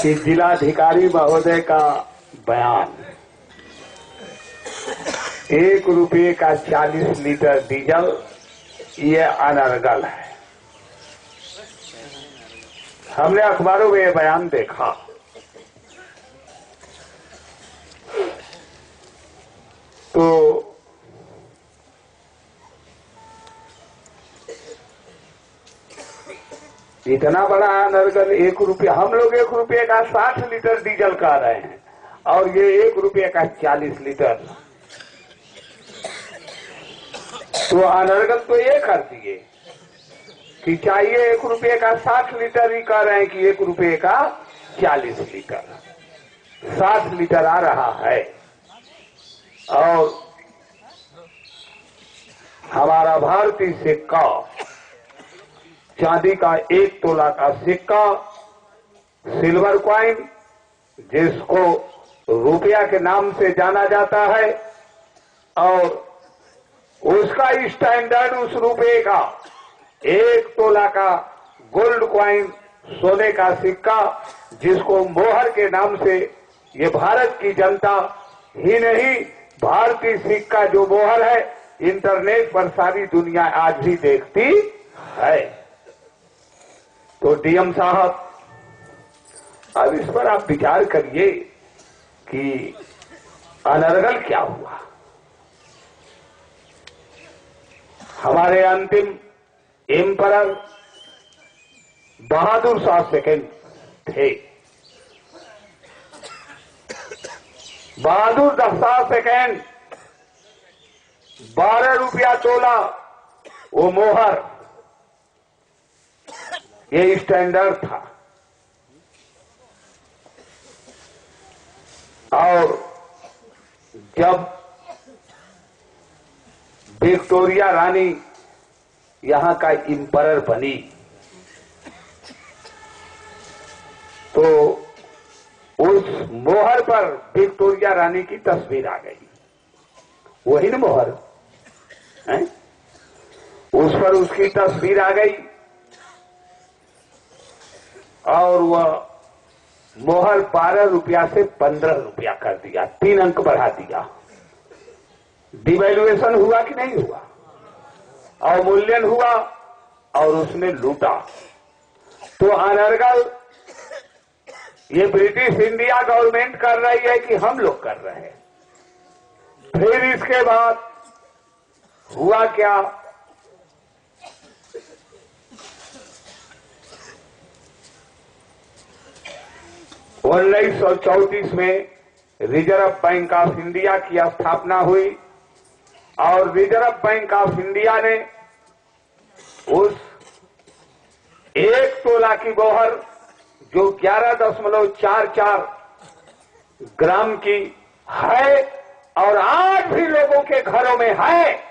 कि जिलाधिकारी महोदय का बयान, 1 रुपये का 40 लीटर डीजल, ये अनर्गल है। हमने अखबारों में ये बयान देखा। तो इतना बड़ा अनर्गल, 1 रुपया, हम लोग 1 रुपये का 60 लीटर डीजल कह रहे हैं और ये 1 रुपये का 40 लीटर। तो अनर्गल तो ये कर दिए कि चाहिए 1 रुपये का 60 लीटर, ही कह रहे हैं कि 1 रुपये का 40 लीटर, 60 लीटर आ रहा है। और हमारा भारतीय सिक्का, चांदी का 1 तोला का सिक्का, सिल्वर कॉइन, जिसको रुपया के नाम से जाना जाता है, और उसका स्टैंडर्ड उस रुपये का 1 तोला का गोल्ड कॉइन, सोने का सिक्का, जिसको मोहर के नाम से ये भारत की जनता ही नहीं, भारतीय सिक्का जो मोहर है, इंटरनेट पर सारी दुनिया आज भी देखती है। तो डीएम साहब, अब इस पर आप विचार करिए कि अनर्गल क्या हुआ। हमारे अंतिम एम्परर बहादुर शाह सेकंड थे। बहादुर शाह सेकंड 12 रुपया तोला वो मोहर, ये स्टैंडर्ड था। और जब विक्टोरिया रानी यहां का एम्परर बनी, तो उस मोहर पर विक्टोरिया रानी की तस्वीर आ गई। वही न मोहर है, उस पर उसकी तस्वीर आ गई और वह मोहर 12 रुपया से 15 रुपया कर दिया, 3 अंक बढ़ा दिया। डिवैल्यूएशन हुआ कि नहीं हुआ? अवमूल्यन हुआ और उसने लूटा। तो अनर्गल ये ब्रिटिश इंडिया गवर्नमेंट कर रही है कि हम लोग कर रहे हैं? फिर इसके बाद हुआ क्या? 1934 में रिजर्व बैंक ऑफ इंडिया की स्थापना हुई और रिजर्व बैंक ऑफ इंडिया ने उस 1 तोला की मोहर, जो 11.44 ग्राम की है और आज भी लोगों के घरों में है,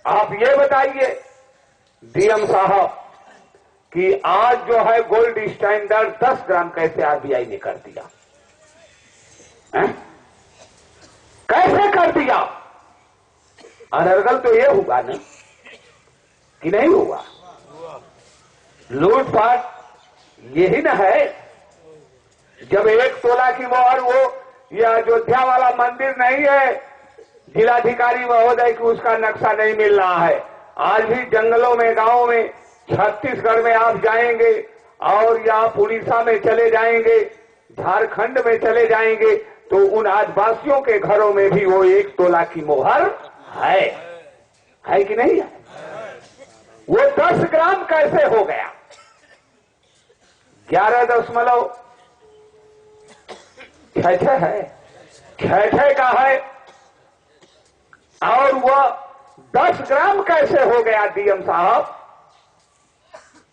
आप ये बताइए डीएम साहब कि आज जो है गोल्ड स्टैंडर्ड 10 ग्राम कैसे आरबीआई ने कर दिया है? कैसे कर दिया? अनर्गल तो ये हुआ ना कि नहीं हुआ? लूटपाट यही न है। जब 1 तोला की मोहर, वो ये अयोध्या वाला मंदिर नहीं है, जिलाधिकारी महोदय की उसका नक्शा नहीं मिल रहा है। आज भी जंगलों में, गांवों में, छत्तीसगढ़ में आप जाएंगे और यहाँ उड़ीसा में चले जाएंगे, झारखंड में चले जाएंगे, तो उन आदिवासियों के घरों में भी वो 1 तोला की मोहर है कि नहीं है? वो 10 ग्राम कैसे हो गया? 11.66 है, 66 का है, और वह 10 ग्राम कैसे हो गया? डीएम साहब,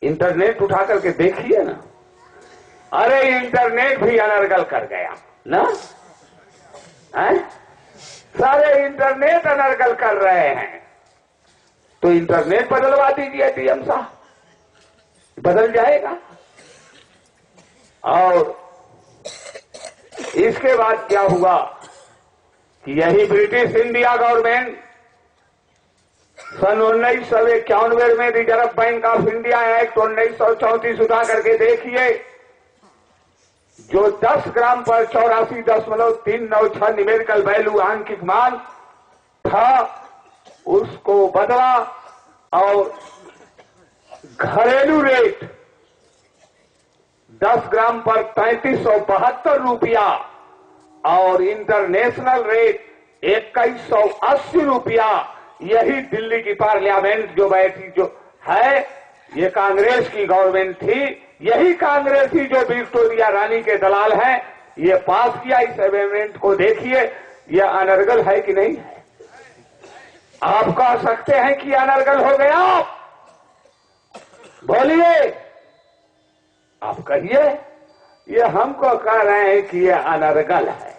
इंटरनेट उठा करके देखिए ना। अरे इंटरनेट भी अनर्गल कर गया ना, है? सारे इंटरनेट अनर्गल कर रहे हैं। तो इंटरनेट बदलवा दीजिए डीएम साहब, बदल जाएगा। और इसके बाद क्या हुआ कि यही ब्रिटिश इंडिया गवर्नमेंट सन 1991 में reserve bank of India act 1934 उठा करके देखिए, जो 10 ग्राम पर 84.396 न्यूमेरिकल वैल्यू आंकिक मान था, उसको बदला और घरेलू रेट 10 ग्राम पर 3572 रुपया और इंटरनेशनल रेट 2180 रुपया। यही दिल्ली की पार्लियामेंट जो बैठी जो है, ये कांग्रेस की गवर्नमेंट थी। यही कांग्रेसी जो विक्टोरिया रानी के दलाल हैं, ये पास किया। इस अमेंडमेंट को देखिए, ये अनर्गल है कि नहीं है? आप कह सकते हैं कि अनर्गल हो गया? बोलिए, आप कहिए। ये हमको कह रहे हैं कि ये अनर्गल है,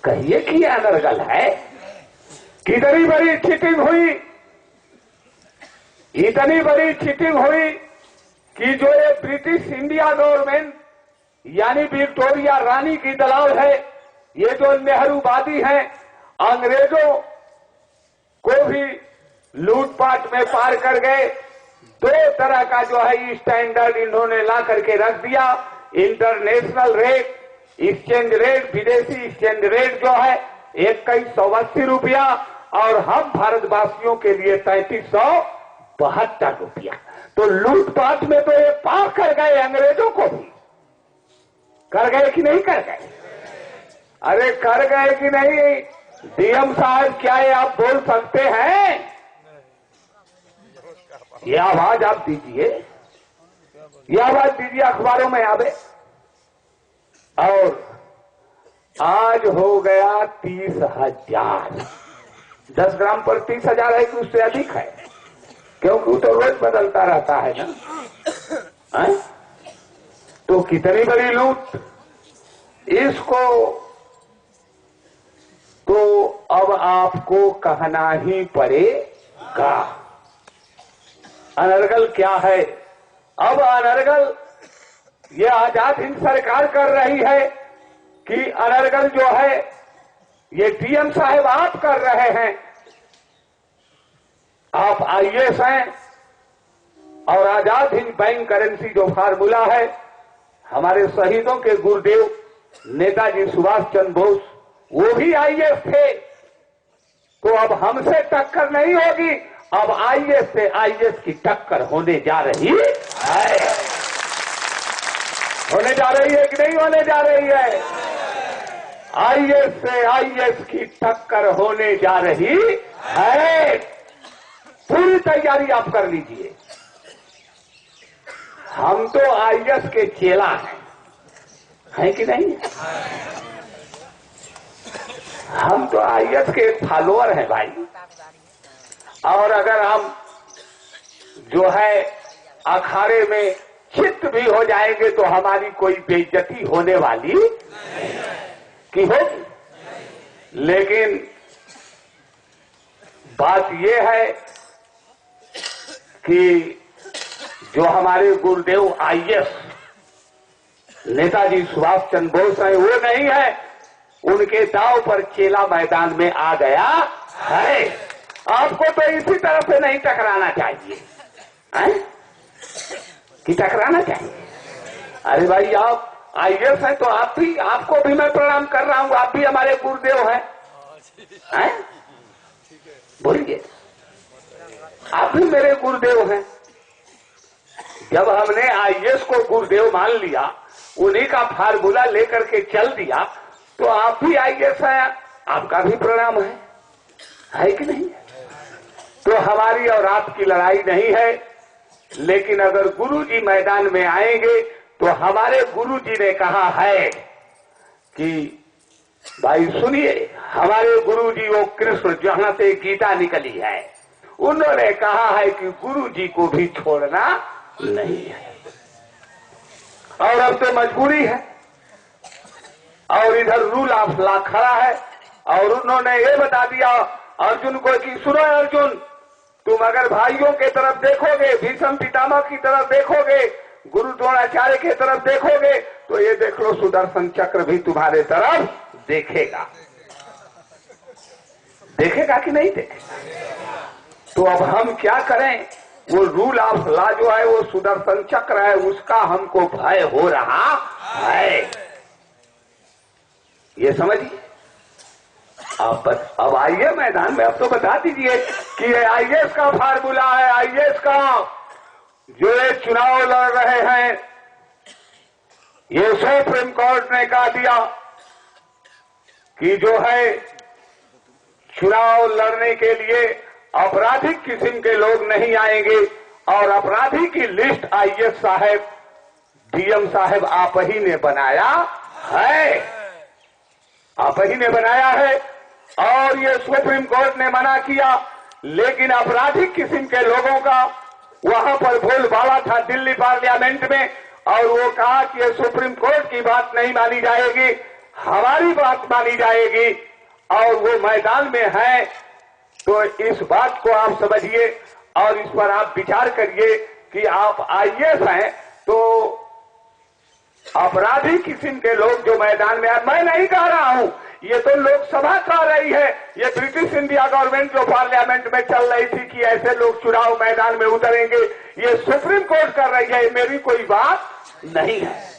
कहिए कि ये अनर्गल है। कितनी बड़ी चीटिंग हुई, इतनी बड़ी चीटिंग हुई कि जो ये ब्रिटिश इंडिया गवर्नमेंट यानी विक्टोरिया रानी की दलाल है, ये जो नेहरूवादी हैं, अंग्रेजों को भी लूटपाट में पार कर गए। 2 तरह का जो है स्टैंडर्ड इन्होंने ला करके रख दिया। इंटरनेशनल रेट, एक्सचेंज रेट, विदेशी एक्सचेंज रेट जो है 2180 रुपया और हम भारतवासियों के लिए 3372 रुपया। तो लूटपाट में तो ये पार कर गए, अंग्रेजों को भी कर गए कि नहीं कर गए? अरे कर गए कि नहीं? डीएम साहब, क्या ये आप बोल सकते हैं? ये आवाज आप दीजिए, ये आवाज दीजिए, अखबारों में आवे। और आज हो गया 30,000। 10 ग्राम पर 30,000 है कि उससे अधिक है? क्योंकि वो तो रोज बदलता रहता है ना। है? तो कितनी बड़ी लूट इसको, तो अब आपको कहना ही पड़ेगा अनर्गल क्या है। अब अनर्गल ये आजाद हिंद सरकार कर रही है कि अनर्गल जो है ये डीएम साहब आप कर रहे हैं। आप आईएएस हैं और आजाद हिंद बैंक करेंसी जो फार्मूला है, हमारे शहीदों के गुरुदेव नेताजी सुभाष चंद्र बोस वो भी आईएएस थे। तो अब हमसे टक्कर नहीं होगी, अब आईएएस से आईएएस की टक्कर होने जा रही है। होने जा रही है कि नहीं होने जा रही है? आईएएस से आईएएस की टक्कर होने जा रही है। पूरी तैयारी आप कर लीजिए। हम तो आईएएस के चेला हैं कि नहीं? हम तो आईएएस के फॉलोअर हैं भाई। और अगर हम जो है अखाड़े में चित्त भी हो जाएंगे तो हमारी कोई बेइज्जती होने वाली की होगी। लेकिन बात यह है कि जो हमारे गुरुदेव आईएएस नेताजी सुभाष चंद्र बोस हैं, वो नहीं है। उनके दांव पर चेला मैदान में आ गया है। आपको तो इसी तरह से नहीं टकराना चाहिए, कि टकराना चाहिए। अरे भाई, आप आईएएस हैं तो आप भी, आपको भी मैं प्रणाम कर रहा हूं। आप भी हमारे गुरुदेव हैं, बोलिए, आप भी मेरे गुरुदेव हैं। जब हमने आईएएस को गुरुदेव मान लिया, उन्हीं का फार्मूला लेकर के चल दिया, तो आप भी आईएएस हैं, आपका भी प्रणाम है कि नहीं? तो हमारी और आपकी लड़ाई नहीं है। लेकिन अगर गुरुजी मैदान में आएंगे तो हमारे गुरुजी ने कहा है कि भाई सुनिए, हमारे गुरुजी वो कृष्ण जहां से गीता निकली है, उन्होंने कहा है कि गुरुजी को भी छोड़ना नहीं है। और अब तो मजबूरी है। और इधर रूल ऑफ लॉ खड़ा है और उन्होंने ये बता दिया अर्जुन को कि सुनो अर्जुन, तुम अगर भाइयों के तरफ देखोगे, भीष्म पितामह की तरफ देखोगे, गुरु द्रोणाचार्य की तरफ देखोगे, तो ये देख लो सुदर्शन चक्र भी तुम्हारे तरफ देखेगा। देखेगा कि नहीं देखेगा? तो अब हम क्या करें? वो रूल ऑफ लॉ जो है वो सुदर्शन चक्र है, उसका हमको भय हो रहा है। ये समझिए। अब आइए मैदान में, अब तो बता दीजिए कि ये आईएएस का फार्मूला है। आईएएस का जो ये चुनाव लड़ रहे हैं, ये सुप्रीम कोर्ट ने कहा दिया कि जो है चुनाव लड़ने के लिए आपराधिक किस्म के लोग नहीं आएंगे, और अपराधी की लिस्ट आईएएस साहब, डीएम साहब आप ही ने बनाया है, आप ही ने बनाया है। और ये सुप्रीम कोर्ट ने मना किया, लेकिन आपराधिक किस्म के लोगों का वहां पर बोलबाला था दिल्ली पार्लियामेंट में, और वो कहा कि ये सुप्रीम कोर्ट की बात नहीं मानी जाएगी, हमारी बात मानी जाएगी, और वो मैदान में है। तो इस बात को आप समझिए और इस पर आप विचार करिए कि आप आईएएस हैं तो अपराधी किस्म के लोग जो मैदान में मैं नहीं कह रहा हूं, ये तो लोकसभा कह रही है, ये ब्रिटिश इंडिया गवर्नमेंट जो पार्लियामेंट में चल रही थी कि ऐसे लोग चुनाव मैदान में उतरेंगे, ये सुप्रीम कोर्ट कर रही है, मेरी कोई बात नहीं है।